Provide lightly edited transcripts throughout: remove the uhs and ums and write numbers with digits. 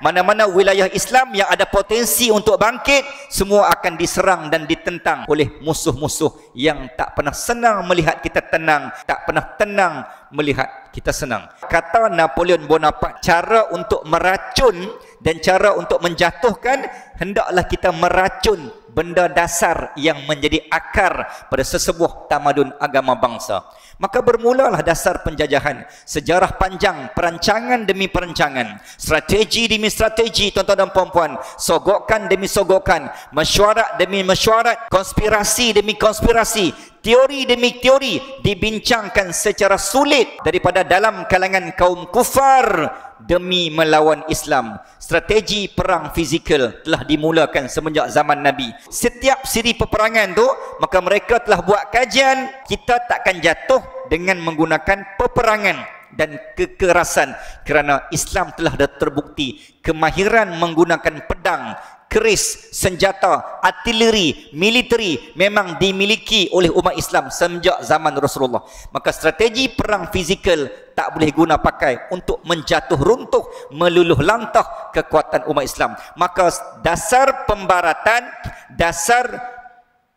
Mana-mana wilayah Islam yang ada potensi untuk bangkit, semua akan diserang dan ditentang oleh musuh-musuh yang tak pernah senang melihat kita tenang, tak pernah tenang melihat kita senang. Kata Napoleon Bonaparte, cara untuk meracun dan cara untuk menjatuhkan, hendaklah kita meracun benda dasar yang menjadi akar pada sesebuah tamadun agama bangsa. Maka bermulalah dasar penjajahan. Sejarah panjang, perancangan demi perancangan, strategi demi strategi, tuan-tuan dan puan-puan, sogokan demi sogokan, mesyuarat demi mesyuarat, konspirasi demi konspirasi, teori demi teori dibincangkan secara sulit daripada dalam kalangan kaum kufar demi melawan Islam. Strategi perang fizikal telah dimulakan semenjak zaman Nabi. Setiap siri peperangan tu, maka mereka telah buat kajian, kita takkan jatuh dengan menggunakan peperangan dan kekerasan, kerana Islam telah dah terbukti kemahiran menggunakan pedang, keris, senjata, artileri, militeri memang dimiliki oleh umat Islam semenjak zaman Rasulullah. Maka strategi perang fizikal tak boleh guna pakai untuk menjatuh runtuh, meluluh lantah kekuatan umat Islam. Maka dasar pembaratan, dasar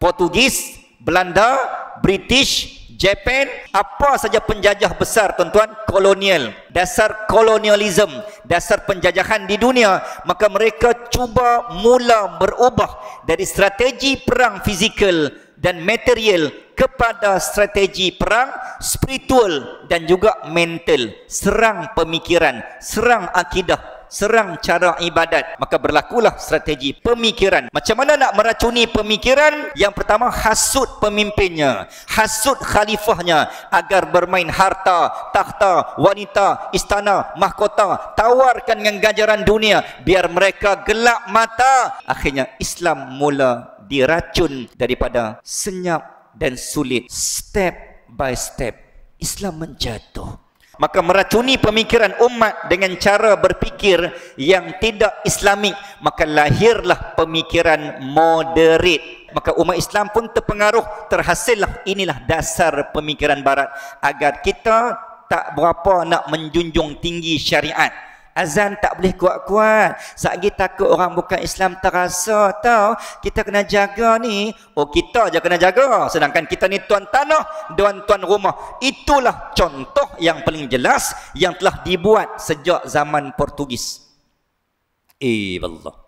Portugis, Belanda, British, Japan, apa saja penjajah besar, tuan-tuan, kolonial, dasar kolonialism, dasar penjajahan di dunia, maka mereka cuba mula berubah dari strategi perang fizikal dan material kepada strategi perang spiritual dan juga mental. Serang pemikiran, serang akidah, serang cara ibadat. Maka berlakulah strategi pemikiran. Macam mana nak meracuni pemikiran? Yang pertama, hasut pemimpinnya, hasut khalifahnya agar bermain harta, takhta, wanita, istana, mahkota, tawarkan dengan ganjaran dunia biar mereka gelap mata. Akhirnya Islam mula diracun daripada senyap dan sulit. Step by step Islam menjatuh. Maka meracuni pemikiran umat dengan cara berfikir yang tidak Islamik, maka lahirlah pemikiran moderate. Maka umat Islam pun terpengaruh, terhasillah inilah dasar pemikiran barat, agar kita tak berapa nak menjunjung tinggi syariat. Azan tak boleh kuat-kuat, satgi takut orang bukan Islam terasa tau. Kita kena jaga ni. Oh, kita je kena jaga, sedangkan kita ni tuan tanah, tuan rumah. Itulah contoh yang paling jelas yang telah dibuat sejak zaman Portugis. Wallah.